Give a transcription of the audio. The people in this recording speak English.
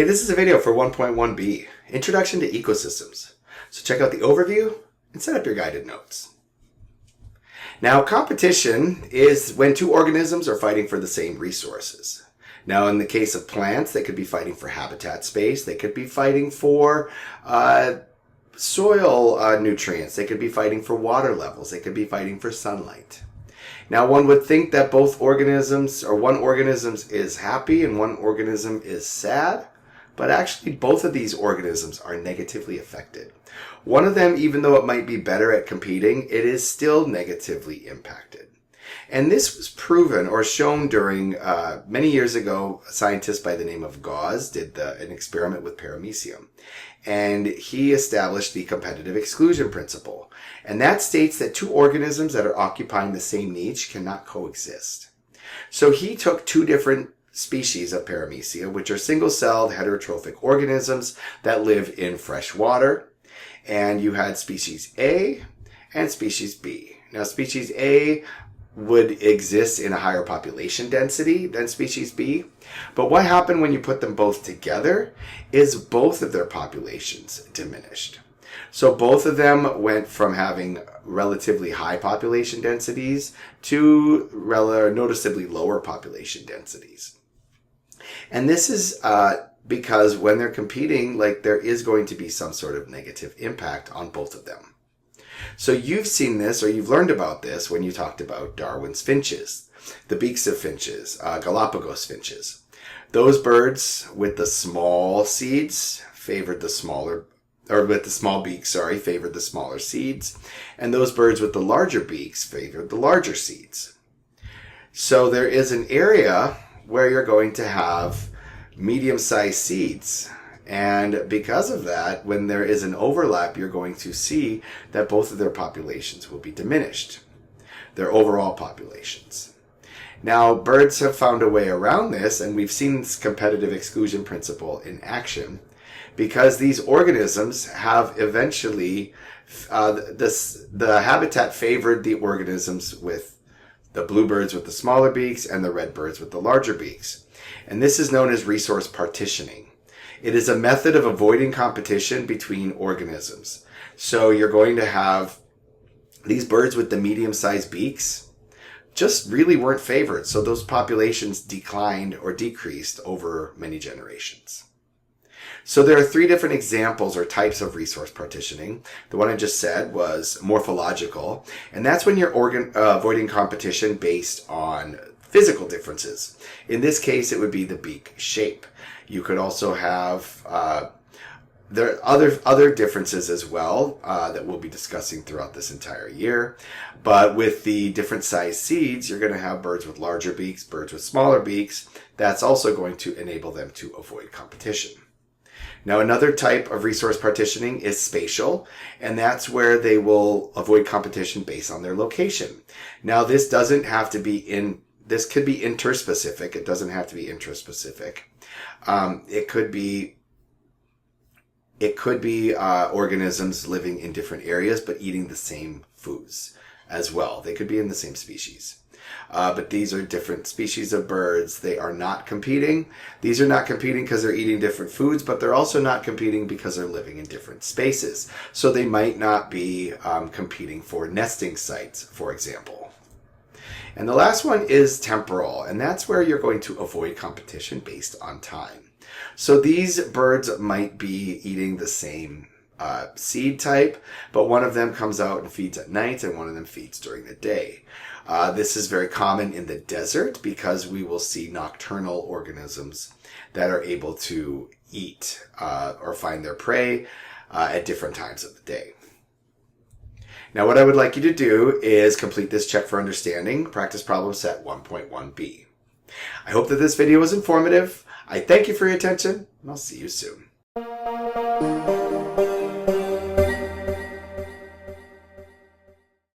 Hey, this is a video for 1.1b, Introduction to Ecosystems. So check out the overview and set up your guided notes. Now, competition is when two organisms are fighting for the same resources. Now, in the case of plants, they could be fighting for habitat space. They could be fighting for soil nutrients. They could be fighting for water levels. They could be fighting for sunlight. Now, one would think that both organisms, or one organism is happy and one organism is sad, but actually both of these organisms are negatively affected. One of them, even though it might be better at competing, it is still negatively impacted. And this was proven or shown during, many years ago, a scientist by the name of Gause did an experiment with paramecium. And he established the competitive exclusion principle. And that states that two organisms that are occupying the same niche cannot coexist. So he took two different species of paramecium, which are single-celled heterotrophic organisms that live in fresh water. And you had species A and species B. Now, species A would exist in a higher population density than species B. But what happened when you put them both together is both of their populations diminished. So both of them went from having relatively high population densities to noticeably lower population densities. And this is because when they're competing, there is going to be some sort of negative impact on both of them. So you've seen this, or you've learned about this when you talked about Darwin's finches, the beaks of finches, Galapagos finches. Those birds with the small seeds favored the smaller, or with the small beaks, favored the smaller seeds. And those birds with the larger beaks favored the larger seeds. So there is an area where you're going to have medium-sized seeds. And because of that, when there is an overlap, you're going to see that both of their populations will be diminished, their overall populations. Now, birds have found a way around this, and we've seen this competitive exclusion principle in action, because these organisms have eventually, the habitat favored the organisms with the bluebirds with the smaller beaks and the redbirds with the larger beaks. And this is known as resource partitioning. It is a method of avoiding competition between organisms. So you're going to have these birds with the medium-sized beaks just really weren't favored. So those populations declined or decreased over many generations. So there are three different examples or types of resource partitioning. The one I just said was morphological, and that's when you're avoiding competition based on physical differences. In this case, it would be the beak shape. You could also have, there are other differences as well that we'll be discussing throughout this entire year. But with the different size seeds, you're going to have birds with larger beaks, birds with smaller beaks. That's also going to enable them to avoid competition. Now, another type of resource partitioning is spatial, and that's where they will avoid competition based on their location. Now, this doesn't have to be this could be interspecific. It doesn't have to be intraspecific. It could be organisms living in different areas but eating the same foods as well. They could be in the same species. But these are different species of birds. They are not competing. These are not competing because they're eating different foods, but they're also not competing because they're living in different spaces. So they might not be competing for nesting sites, for example. And the last one is temporal, and that's where you're going to avoid competition based on time. So these birds might be eating the same seed type, but one of them comes out and feeds at night, and one of them feeds during the day. This is very common in the desert because we will see nocturnal organisms that are able to eat or find their prey at different times of the day. Now, what I would like you to do is complete this check for understanding, practice problem set 1.1b. I hope that this video was informative. I thank you for your attention, and I'll see you soon.